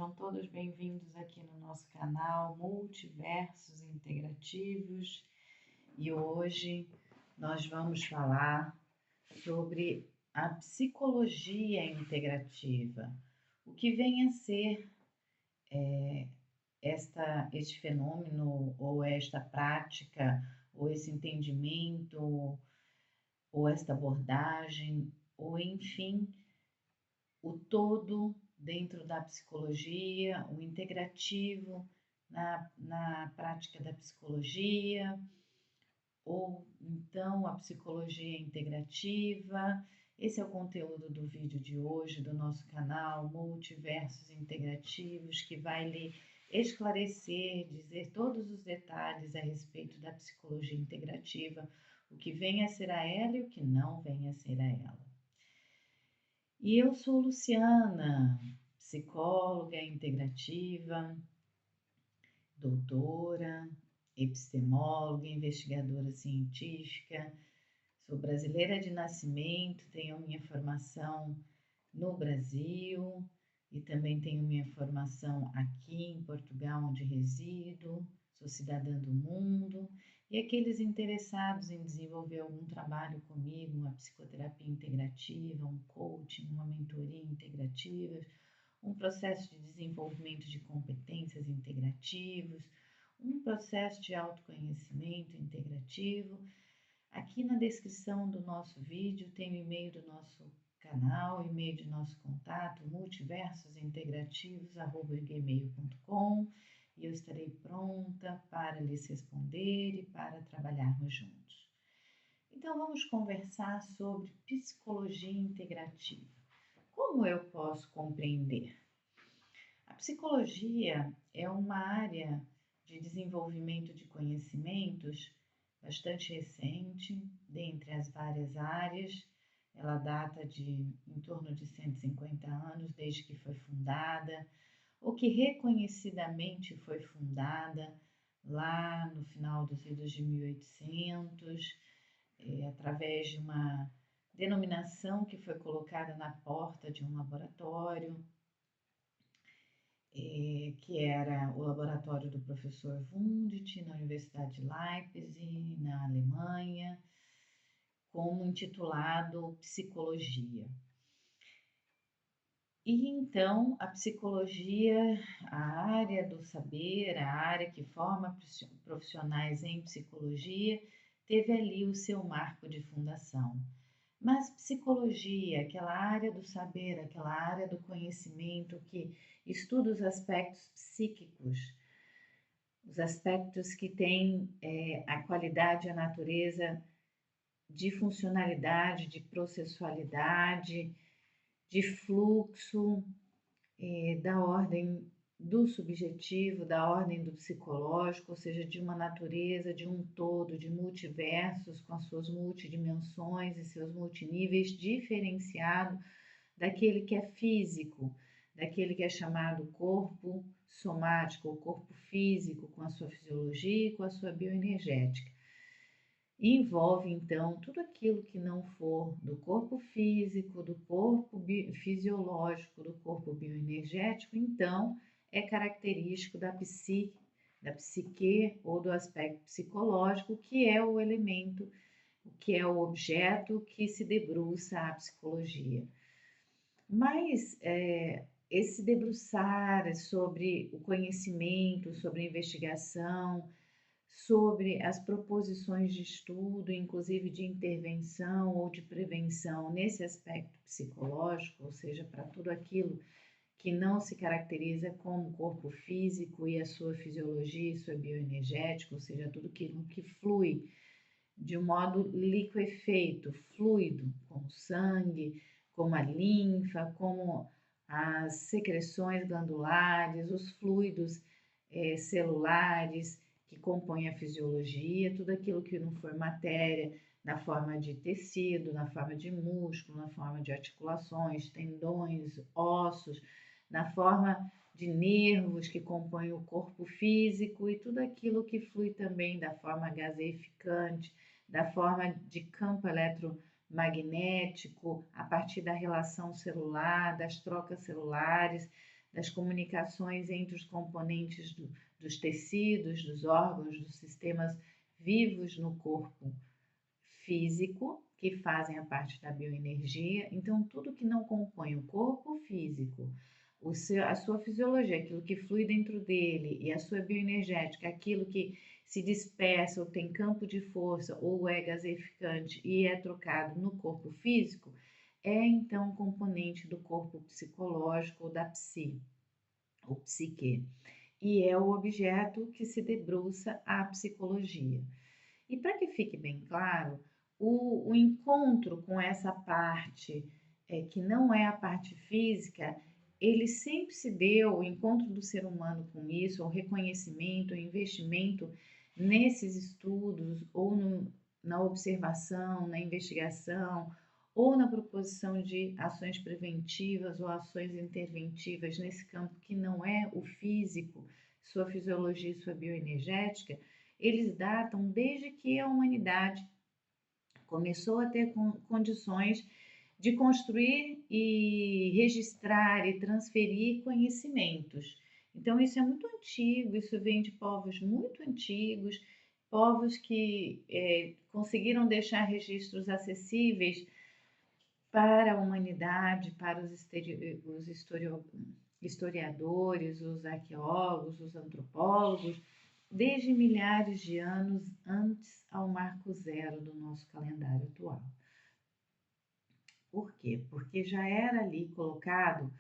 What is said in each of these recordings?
sejam todos bem-vindos aqui no nosso canal Multiversos Integrativos e hoje nós vamos falar sobre a psicologia integrativa, o que vem a ser este fenômeno ou esta prática ou esse entendimento ou esta abordagem ou enfim o todo dentro da psicologia, o integrativo na prática da psicologia, ou então a psicologia integrativa. Esse é o conteúdo do vídeo de hoje do nosso canal Multiversos Integrativos, que vai lhe esclarecer, dizer todos os detalhes a respeito da psicologia integrativa, o que vem a ser a ela e o que não vem a ser a ela. E eu sou Luciana, psicóloga integrativa, doutora, epistemóloga, investigadora científica, sou brasileira de nascimento, tenho minha formação no Brasil e também tenho minha formação aqui em Portugal, onde resido, sou cidadã do mundo. E aqueles interessados em desenvolver algum trabalho comigo, uma psicoterapia integrativa, um coaching, uma mentoria integrativa, um processo de desenvolvimento de competências integrativos, um processo de autoconhecimento integrativo. Aqui na descrição do nosso vídeo tem o e-mail do nosso canal, o e-mail de nosso contato, multiversosintegrativos@gmail.com, e eu estarei pronta para lhes responder e para trabalharmos juntos. Então vamos conversar sobre psicologia integrativa. Como eu posso compreender? A psicologia é uma área de desenvolvimento de conhecimentos bastante recente, dentre as várias áreas. Ela data de em torno de 150 anos desde que foi fundada, ou que reconhecidamente foi fundada lá no final dos idos de 1800, através de uma denominação que foi colocada na porta de um laboratório, que era o laboratório do professor Wundt, na Universidade de Leipzig, na Alemanha, como intitulado Psicologia. E então a psicologia, a área do saber, a área que forma profissionais em psicologia, teve ali o seu marco de fundação. Mas psicologia, aquela área do saber, aquela área do conhecimento que estuda os aspectos psíquicos, os aspectos que têm a qualidade e a natureza de funcionalidade, de processualidade, de fluxo, da ordem do subjetivo, da ordem do psicológico, ou seja, de uma natureza, de um todo, de multiversos, com as suas multidimensões e seus multiníveis, diferenciado daquele que é físico, daquele que é chamado corpo somático, ou corpo físico, com a sua fisiologia e com a sua bioenergética. Envolve, então, tudo aquilo que não for do corpo físico, do corpo fisiológico, do corpo bioenergético, então é característico da psique ou do aspecto psicológico, que é o elemento, que é o objeto que se debruça a psicologia. Mas esse debruçar sobre o conhecimento, sobre a investigação, sobre as proposições de estudo, inclusive de intervenção ou de prevenção nesse aspecto psicológico, ou seja, para tudo aquilo que não se caracteriza como corpo físico e a sua fisiologia e sua bioenergética, ou seja, tudo aquilo que flui de um modo liquefeito, fluido, como o sangue, como a linfa, como as secreções glandulares, os fluidos celulares que compõem a fisiologia, tudo aquilo que não for matéria, na forma de tecido, na forma de músculo, na forma de articulações, tendões, ossos, na forma de nervos que compõem o corpo físico e tudo aquilo que flui também da forma gaseificante, da forma de campo eletromagnético, a partir da relação celular, das trocas celulares, das comunicações entre os componentes dos tecidos, dos órgãos, dos sistemas vivos no corpo físico, que fazem a parte da bioenergia. Então, tudo que não compõe o corpo físico, a sua fisiologia, aquilo que flui dentro dele, e a sua bioenergética, aquilo que se dispersa ou tem campo de força ou é gaseificante e é trocado no corpo físico, é então um componente do corpo psicológico ou da psi, ou psique. E é o objeto que se debruça a psicologia. E para que fique bem claro, o encontro com essa parte que não é a parte física, ele sempre se deu, o encontro do ser humano com isso, o reconhecimento, o investimento nesses estudos, ou na observação, na investigação, ou na proposição de ações preventivas ou ações interventivas nesse campo que não é o físico, sua fisiologia e sua bioenergética, eles datam desde que a humanidade começou a ter condições de construir e registrar e transferir conhecimentos. Então, isso é muito antigo, isso vem de povos muito antigos, povos que conseguiram deixar registros acessíveis para a humanidade, para os historiadores, os arqueólogos, os antropólogos, desde milhares de anos antes ao marco zero do nosso calendário atual. Por quê? Porque já era ali colocado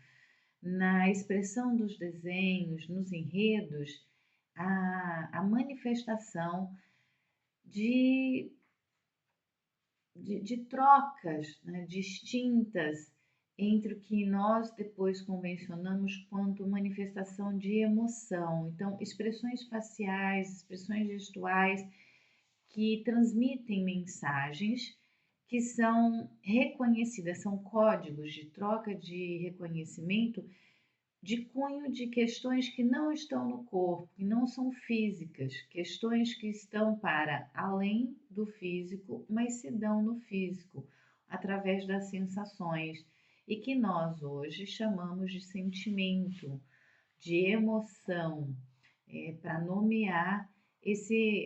na expressão dos desenhos, nos enredos, a manifestação de trocas, né, distintas entre o que nós depois convencionamos quanto manifestação de emoção. Então, expressões faciais, expressões gestuais que transmitem mensagens que são reconhecidas, são códigos de troca de reconhecimento de cunho de questões que não estão no corpo, que não são físicas, questões que estão para além do físico, mas se dão no físico, através das sensações, e que nós hoje chamamos de sentimento, de emoção, para nomear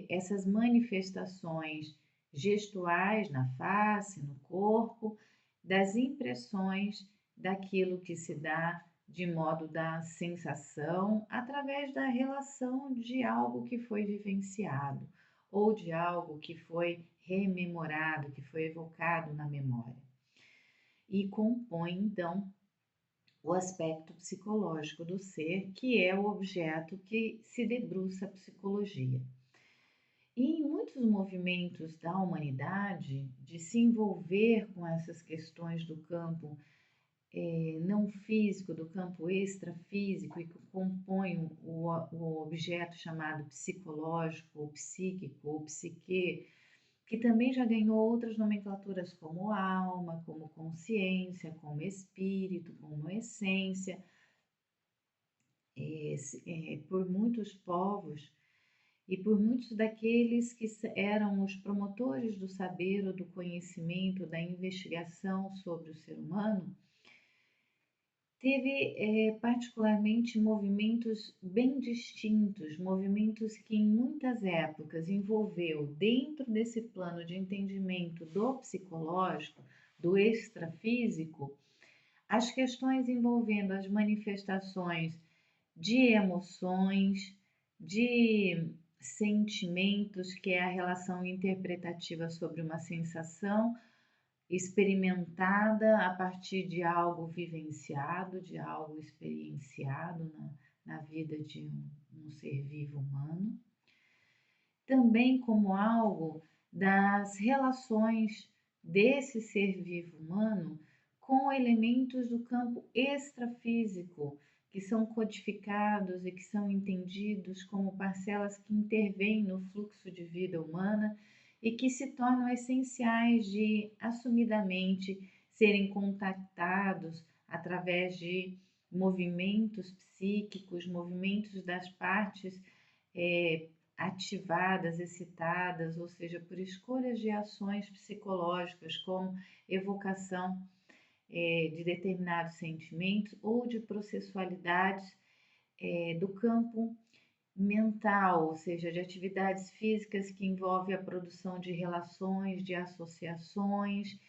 essas manifestações gestuais na face, no corpo, das impressões daquilo que se dá de modo da sensação, através da relação de algo que foi vivenciado ou de algo que foi rememorado, que foi evocado na memória. E compõe, então, o aspecto psicológico do ser, que é o objeto que se debruça a psicologia. E em muitos movimentos da humanidade, de se envolver com essas questões do campo não físico, do campo extrafísico e que compõem o objeto chamado psicológico, ou psíquico, ou psique, que também já ganhou outras nomenclaturas como alma, como consciência, como espírito, como essência, por muitos povos e por muitos daqueles que eram os promotores do saber ou do conhecimento, da investigação sobre o ser humano, teve particularmente movimentos bem distintos, movimentos que em muitas épocas envolveu dentro desse plano de entendimento do psicológico, do extrafísico, as questões envolvendo as manifestações de emoções, de sentimentos, que é a relação interpretativa sobre uma sensação experimentada a partir de algo vivenciado, de algo experienciado na vida de um ser vivo humano. Também como algo das relações desse ser vivo humano com elementos do campo extrafísico, que são codificados e que são entendidos como parcelas que intervêm no fluxo de vida humana e que se tornam essenciais de, assumidamente, serem contactados através de movimentos psíquicos, movimentos das partes ativadas, excitadas, ou seja, por escolhas de ações psicológicas, como evocação de determinados sentimentos ou de processualidades do campo mental, ou seja, de atividades físicas que envolvem a produção de relações, de associações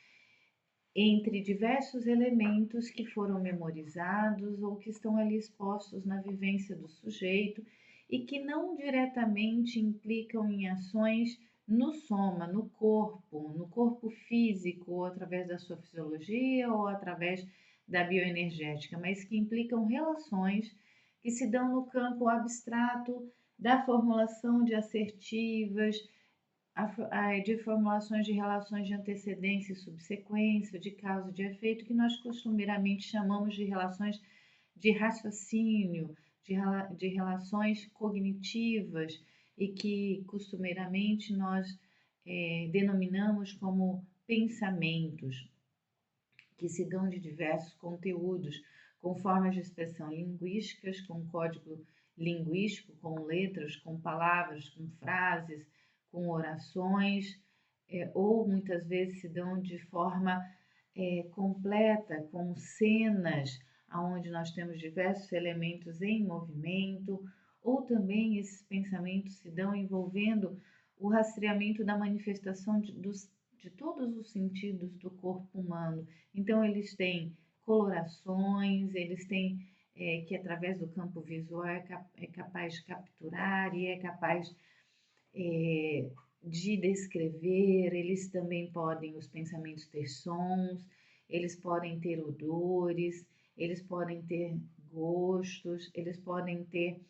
entre diversos elementos que foram memorizados ou que estão ali expostos na vivência do sujeito e que não diretamente implicam em ações no soma, no corpo físico, ou através da sua fisiologia ou através da bioenergética, mas que implicam relações que se dão no campo abstrato da formulação de assertivas, de formulações de relações de antecedência e subsequência, de causa e de efeito, que nós costumeiramente chamamos de relações de raciocínio, de relações cognitivas e que costumeiramente nós denominamos como pensamentos, que se dão de diversos conteúdos, com formas de expressão linguísticas, com código linguístico, com letras, com palavras, com frases, com orações, ou muitas vezes se dão de forma completa, com cenas, onde nós temos diversos elementos em movimento, ou também esses pensamentos se dão envolvendo o rastreamento da manifestação de todos os sentidos do corpo humano. Então, eles têm colorações, eles têm que através do campo visual é capaz de capturar e é capaz de descrever. Eles também podem, os pensamentos, ter sons, eles podem ter odores, eles podem ter gostos, eles podem ter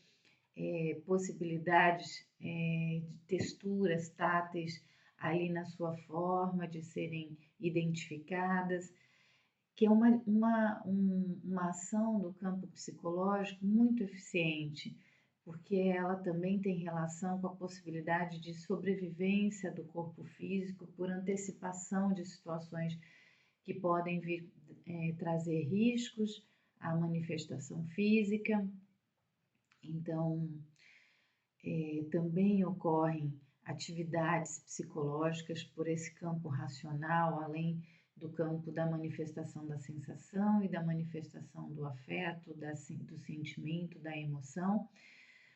possibilidades de texturas táteis ali na sua forma de serem identificadas, que é uma ação do campo psicológico muito eficiente, porque ela também tem relação com a possibilidade de sobrevivência do corpo físico por antecipação de situações que podem vir trazer riscos à manifestação física. Então, também ocorrem atividades psicológicas por esse campo racional, além do campo da manifestação da sensação e da manifestação do afeto, do sentimento, da emoção,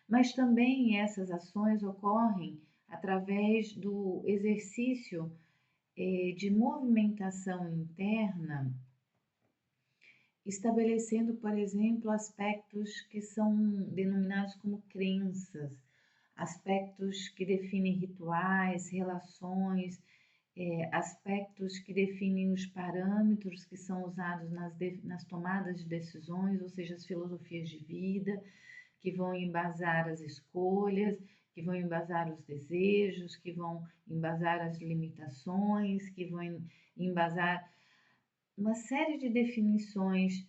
mas também essas ações ocorrem através do exercício de movimentação interna, estabelecendo, por exemplo, aspectos que são denominados como crenças, aspectos que definem rituais, relações, aspectos que definem os parâmetros que são usados nas tomadas de decisões, ou seja, as filosofias de vida, que vão embasar as escolhas, que vão embasar os desejos, que vão embasar as limitações, que vão embasar uma série de definições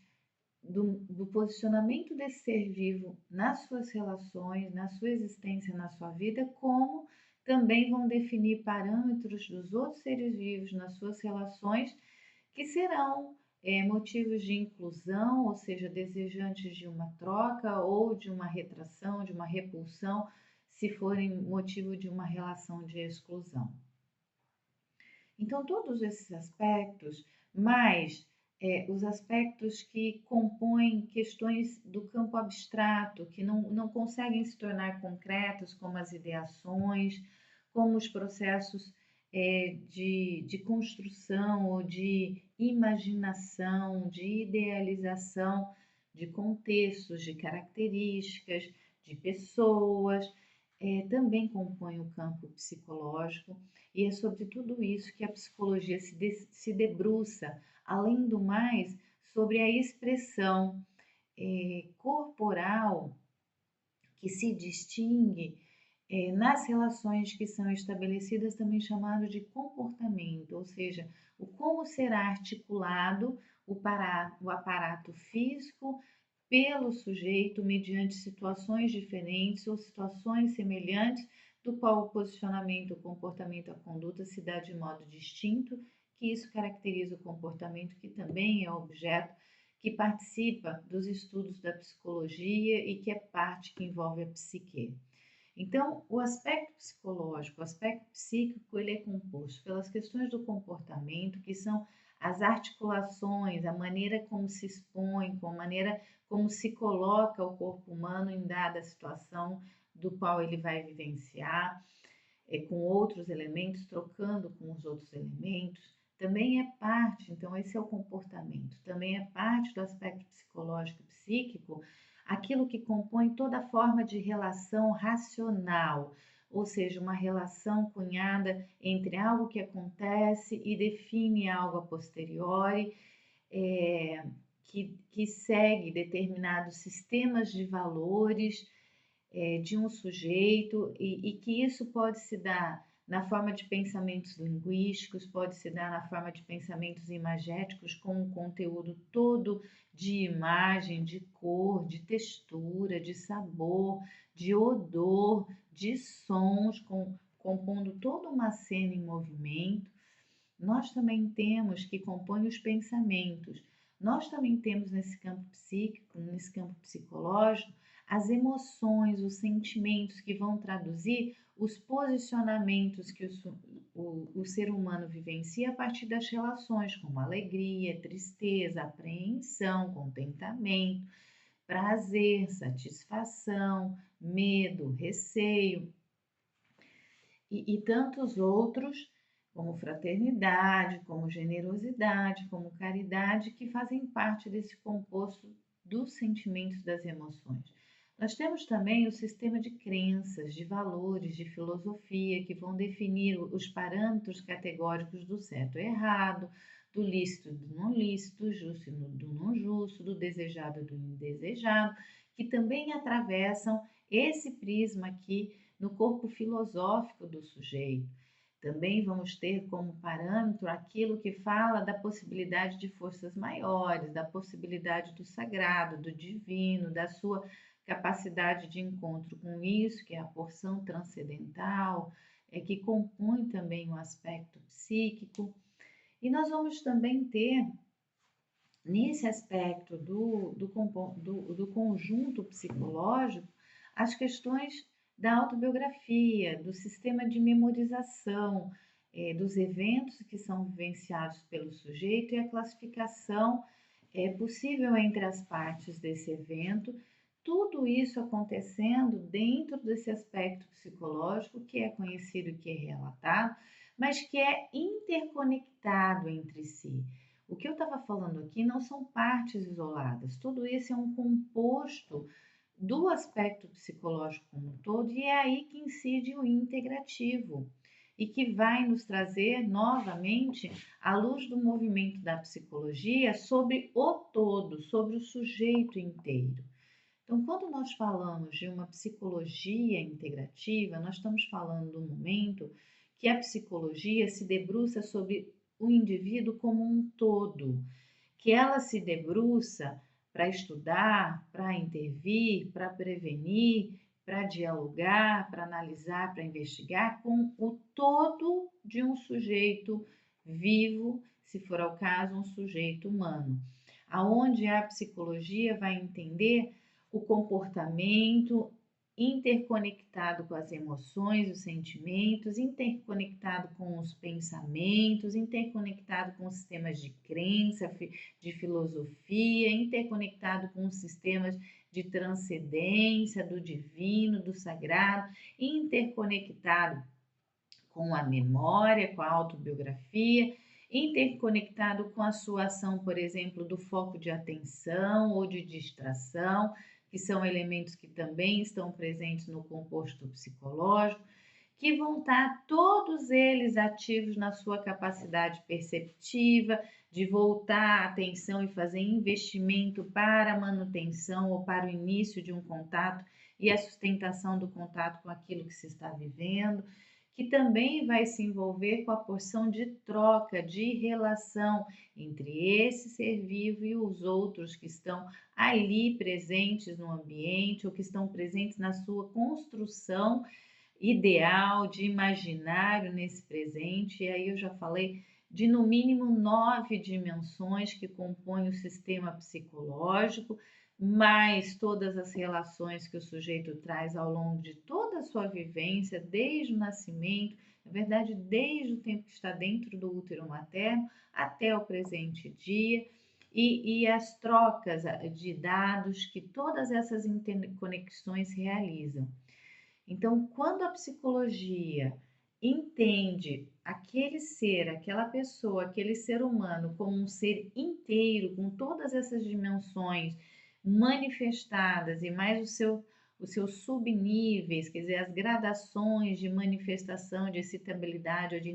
do posicionamento desse ser vivo nas suas relações, na sua existência, na sua vida, como também vão definir parâmetros dos outros seres vivos nas suas relações, que serão motivos de inclusão, ou seja, desejantes de uma troca ou de uma retração, de uma repulsão, se forem motivo de uma relação de exclusão. Então, todos esses aspectos, mais os aspectos que compõem questões do campo abstrato, que não conseguem se tornar concretos, como as ideações, como os processos de construção ou de imaginação, de idealização de contextos, de características, de pessoas, também compõem o campo psicológico, e é sobre tudo isso que a psicologia se debruça, além do mais, sobre a expressão corporal que se distingue nas relações que são estabelecidas, também chamado de comportamento, ou seja, o como será articulado o aparato físico pelo sujeito mediante situações diferentes ou situações semelhantes, do qual o posicionamento, o comportamento, a conduta se dá de modo distinto, que isso caracteriza o comportamento, que também é objeto que participa dos estudos da psicologia e que é parte que envolve a psique. Então, o aspecto psicológico, o aspecto psíquico, ele é composto pelas questões do comportamento, que são as articulações, a maneira como se expõe, a maneira como se coloca o corpo humano em dada situação do qual ele vai vivenciar, com outros elementos, trocando com os outros elementos, também é parte, então esse é o comportamento, também é parte do aspecto psicológico e psíquico, aquilo que compõe toda forma de relação racional, ou seja, uma relação cunhada entre algo que acontece e define algo a posteriori, que segue determinados sistemas de valores de um sujeito e que isso pode se dar na forma de pensamentos linguísticos, pode se dar na forma de pensamentos imagéticos, com um conteúdo todo de imagem, de cor, de textura, de sabor, de odor, de sons, compondo toda uma cena em movimento. Nós também temos que compõe os pensamentos. Nós também temos nesse campo psíquico, nesse campo psicológico, as emoções, os sentimentos que vão traduzir os posicionamentos que o ser humano vivencia a partir das relações, como alegria, tristeza, apreensão, contentamento, prazer, satisfação, medo, receio e tantos outros, como fraternidade, como generosidade, como caridade, que fazem parte desse composto dos sentimentos, das emoções. Nós temos também o sistema de crenças, de valores, de filosofia, que vão definir os parâmetros categóricos do certo e errado, do lícito e do não lícito, do justo e do não justo, do desejado e do indesejado, que também atravessam esse prisma aqui no corpo filosófico do sujeito. Também vamos ter como parâmetro aquilo que fala da possibilidade de forças maiores, da possibilidade do sagrado, do divino, da sua capacidade de encontro com isso, que é a porção transcendental, que compõe também o aspecto psíquico. E nós vamos também ter, nesse aspecto do conjunto psicológico, as questões da autobiografia, do sistema de memorização, dos eventos que são vivenciados pelo sujeito e a classificação possível entre as partes desse evento, tudo isso acontecendo dentro desse aspecto psicológico que é conhecido e que é relatado, mas que é interconectado entre si. O que eu estava falando aqui não são partes isoladas, tudo isso é um composto do aspecto psicológico como um todo, e é aí que incide o integrativo e que vai nos trazer novamente a luz do movimento da psicologia sobre o todo, sobre o sujeito inteiro. Então, quando nós falamos de uma psicologia integrativa, nós estamos falando do momento que a psicologia se debruça sobre o indivíduo como um todo, que ela se debruça para estudar, para intervir, para prevenir, para dialogar, para analisar, para investigar com o todo de um sujeito vivo, se for ao caso, um sujeito humano, aonde a psicologia vai entender o comportamento interconectado com as emoções, os sentimentos, interconectado com os pensamentos, interconectado com os sistemas de crença, de filosofia, interconectado com os sistemas de transcendência, do divino, do sagrado, interconectado com a memória, com a autobiografia, interconectado com a sua ação, por exemplo, do foco de atenção ou de distração, que são elementos que também estão presentes no composto psicológico, que vão estar todos eles ativos na sua capacidade perceptiva, de voltar a atenção e fazer investimento para a manutenção ou para o início de um contato e a sustentação do contato com aquilo que se está vivendo, que também vai se envolver com a porção de troca, de relação entre esse ser vivo e os outros que estão ali presentes no ambiente ou que estão presentes na sua construção ideal de imaginário nesse presente. E aí eu já falei de no mínimo 9 dimensões que compõem o sistema psicológico, mais todas as relações que o sujeito traz ao longo de toda a sua vivência, desde o nascimento, na verdade, desde o tempo que está dentro do útero materno até o presente dia, e as trocas de dados que todas essas interconexões realizam. Então, quando a psicologia entende aquele ser, aquela pessoa, aquele ser humano como um ser inteiro, com todas essas dimensões manifestadas e mais os seus subníveis, quer dizer, as gradações de manifestação, de excitabilidade ou de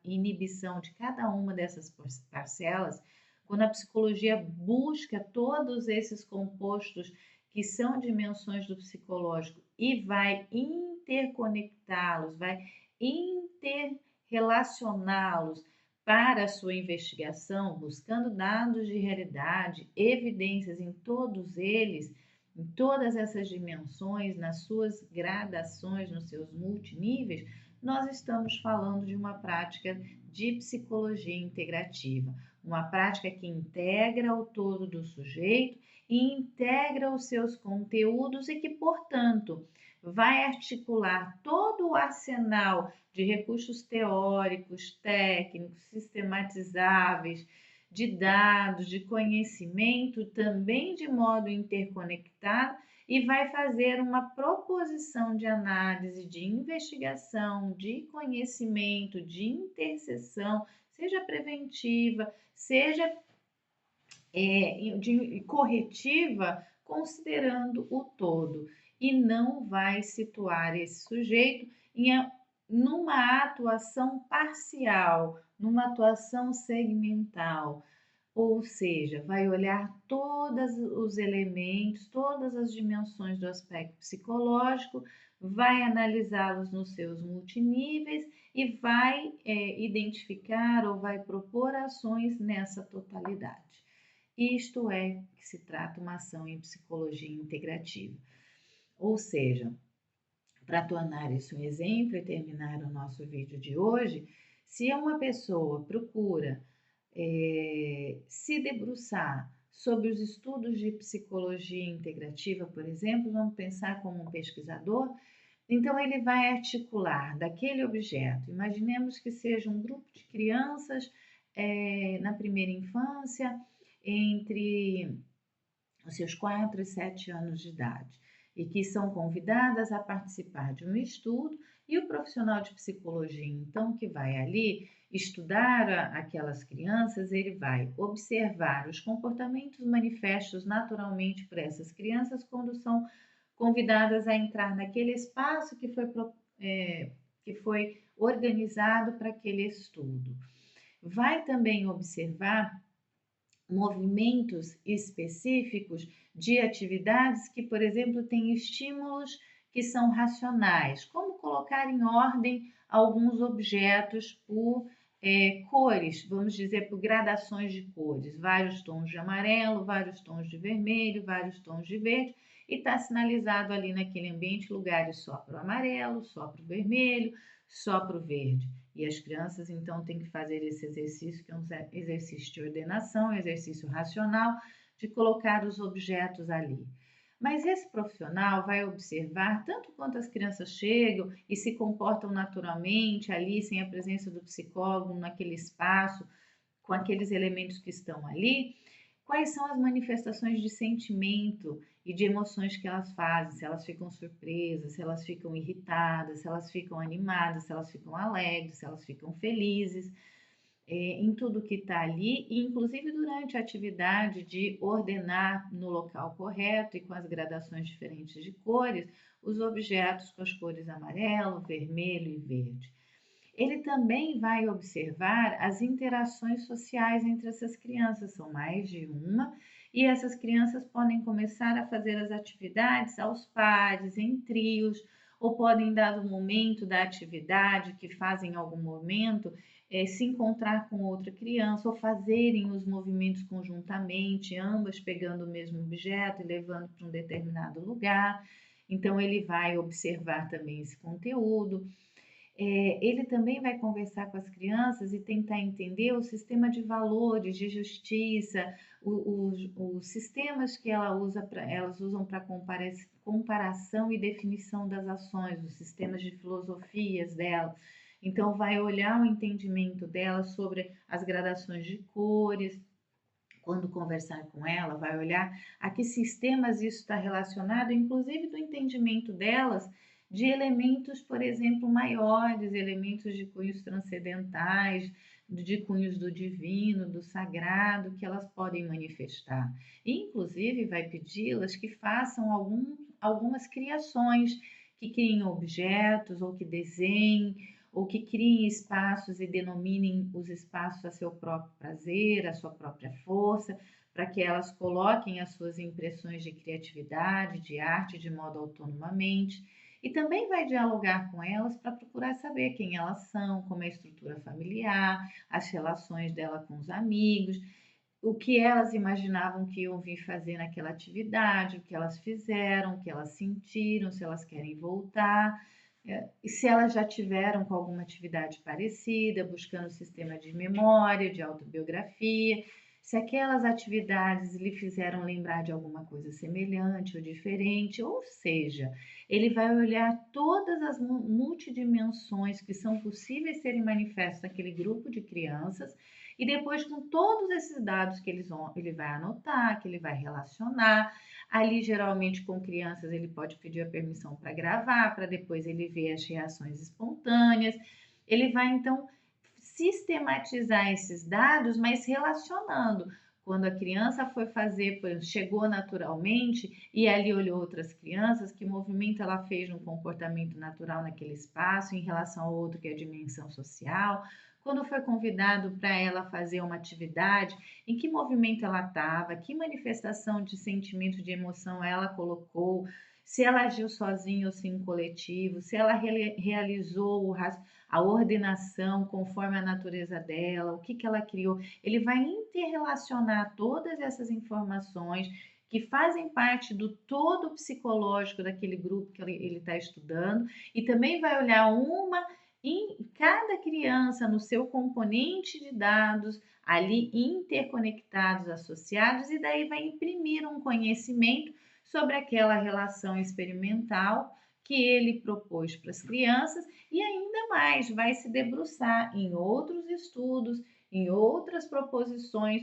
inibição de cada uma dessas parcelas, quando a psicologia busca todos esses compostos que são dimensões do psicológico e vai interconectá-los, vai interrelacioná-los para a sua investigação, buscando dados de realidade, evidências em todos eles, em todas essas dimensões, nas suas gradações, nos seus multiníveis, nós estamos falando de uma prática de psicologia integrativa, uma prática que integra o todo do sujeito e integra os seus conteúdos e que, portanto, vai articular todo o arsenal de recursos teóricos, técnicos, sistematizáveis, de dados, de conhecimento, também de modo interconectado, e vai fazer uma proposição de análise, de investigação, de conhecimento, de interseção, seja preventiva, seja corretiva, considerando o todo, e não vai situar esse sujeito numa atuação parcial, numa atuação segmental, ou seja, vai olhar todos os elementos, todas as dimensões do aspecto psicológico, vai analisá-los nos seus multiníveis e vai identificar ou vai propor ações nessa totalidade. Isto é que se trata uma ação em psicologia integrativa. Ou seja, para tornar isso um exemplo e terminar o nosso vídeo de hoje, se uma pessoa procura se debruçar sobre os estudos de psicologia integrativa, por exemplo, vamos pensar como um pesquisador, então ele vai articular daquele objeto, imaginemos que seja um grupo de crianças na primeira infância, entre os seus 4 e 7 anos de idade, e que são convidadas a participar de um estudo, e o profissional de psicologia, então, que vai ali estudar aquelas crianças, ele vai observar os comportamentos manifestos naturalmente por essas crianças quando são convidadas a entrar naquele espaço que foi organizado para aquele estudo. Vai também observar movimentos específicos de atividades que, por exemplo, têm estímulos que são racionais, como colocar em ordem alguns objetos por cores, vamos dizer, por gradações de cores, vários tons de amarelo, vários tons de vermelho, vários tons de verde, e está sinalizado ali naquele ambiente lugares só para o amarelo, só para o vermelho, só para o verde. E as crianças, então, têm que fazer esse exercício, que é um exercício de ordenação, um exercício racional, de colocar os objetos ali. Mas esse profissional vai observar, tanto quanto as crianças chegam e se comportam naturalmente ali, sem a presença do psicólogo, naquele espaço, com aqueles elementos que estão ali, quais são as manifestações de sentimento e de emoções que elas fazem, se elas ficam surpresas, se elas ficam irritadas, se elas ficam animadas, se elas ficam alegres, se elas ficam felizes, em tudo que está ali, e inclusive durante a atividade de ordenar no local correto e com as gradações diferentes de cores, os objetos com as cores amarelo, vermelho e verde. Ele também vai observar as interações sociais entre essas crianças, são mais de uma, e essas crianças podem começar a fazer as atividades aos pares, em trios, ou podem, dado o momento da atividade que fazem em algum momento, se encontrar com outra criança ou fazerem os movimentos conjuntamente, ambas pegando o mesmo objeto e levando para um determinado lugar. Então, ele vai observar também esse conteúdo. Ele também vai conversar com as crianças e tentar entender o sistema de valores, de justiça, os sistemas que elas usam para comparação e definição das ações, os sistemas de filosofias dela. Então, vai olhar o entendimento dela sobre as gradações de cores. Quando conversar com ela, vai olhar a que sistemas isso está relacionado, inclusive do entendimento delas de elementos, por exemplo, maiores, elementos de cunhos transcendentais, de cunhos do divino, do sagrado, que elas podem manifestar. E, inclusive, vai pedi-las que façam algumas criações, que criem objetos ou que desenhem, ou que criem espaços e denominem os espaços a seu próprio prazer, a sua própria força, para que elas coloquem as suas impressões de criatividade, de arte, de modo autonomamente. E também vai dialogar com elas para procurar saber quem elas são, como é a estrutura familiar, as relações dela com os amigos, o que elas imaginavam que iam vir fazer naquela atividade, o que elas fizeram, o que elas sentiram, se elas querem voltar. E se elas já tiveram com alguma atividade parecida, buscando o sistema de memória, de autobiografia, se aquelas atividades lhe fizeram lembrar de alguma coisa semelhante ou diferente, ou seja, ele vai olhar todas as multidimensões que são possíveis serem manifestas naquele grupo de crianças e depois com todos esses dados que ele vai anotar, que ele vai relacionar. Ali, geralmente, com crianças, ele pode pedir a permissão para gravar, para depois ele ver as reações espontâneas. Ele vai, então, sistematizar esses dados, mas relacionando. Quando a criança foi fazer, chegou naturalmente e ali olhou outras crianças, que movimento ela fez no comportamento natural naquele espaço em relação ao outro, que é a dimensão social. Quando foi convidado para ela fazer uma atividade, em que movimento ela estava, que manifestação de sentimento, de emoção ela colocou, se ela agiu sozinha ou se em coletivo, se ela realizou a ordenação conforme a natureza dela, o que ela criou. Ele vai interrelacionar todas essas informações que fazem parte do todo psicológico daquele grupo que ele está estudando e também vai olhar em cada criança no seu componente de dados ali interconectados, associados, e daí vai imprimir um conhecimento sobre aquela relação experimental que ele propôs para as crianças e ainda mais vai se debruçar em outros estudos, em outras proposições,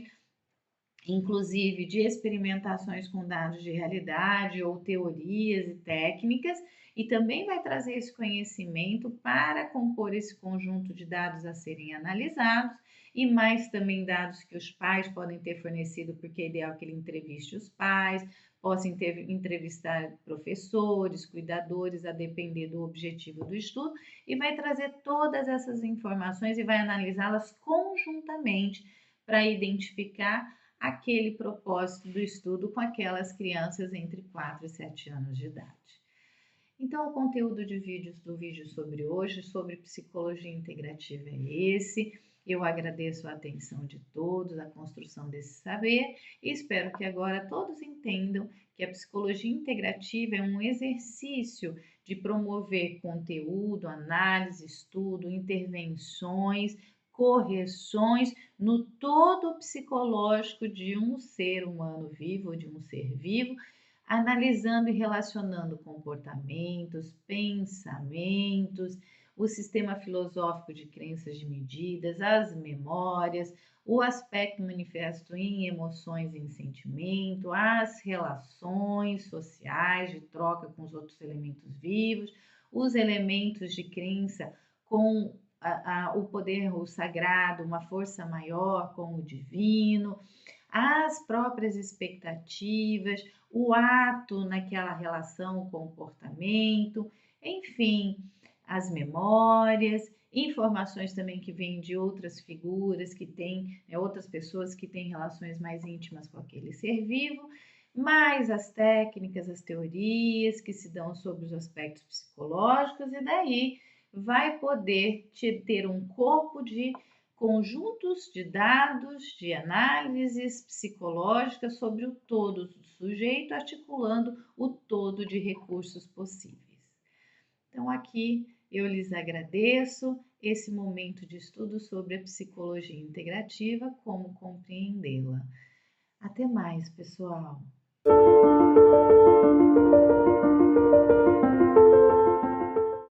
inclusive de experimentações com dados de realidade ou teorias e técnicas, e também vai trazer esse conhecimento para compor esse conjunto de dados a serem analisados e mais também dados que os pais podem ter fornecido, porque é ideal que ele entreviste os pais, possa entrevistar professores, cuidadores, a depender do objetivo do estudo, e vai trazer todas essas informações e vai analisá-las conjuntamente para identificar aquele propósito do estudo com aquelas crianças entre 4 e 7 anos de idade. Então, o conteúdo do vídeo sobre hoje, sobre psicologia integrativa é esse. Eu agradeço a atenção de todos, a construção desse saber e espero que agora todos entendam que a psicologia integrativa é um exercício de promover conteúdo, análise, estudo, intervenções, correções no todo psicológico de um ser humano vivo, de um ser vivo, analisando e relacionando comportamentos, pensamentos, o sistema filosófico de crenças de medidas, as memórias, o aspecto manifesto em emoções e em sentimento, as relações sociais de troca com os outros elementos vivos, os elementos de crença com o poder, o sagrado, uma força maior com o divino, as próprias expectativas, o ato naquela relação, o comportamento, enfim, as memórias, informações também que vêm de outras figuras que têm, outras pessoas que têm relações mais íntimas com aquele ser vivo, mais as técnicas, as teorias que se dão sobre os aspectos psicológicos, e daí vai poder ter um corpo de conjuntos de dados, de análises psicológicas sobre o todo do sujeito, articulando o todo de recursos possíveis. Então, aqui eu lhes agradeço esse momento de estudo sobre a psicologia integrativa, como compreendê-la. Até mais, pessoal!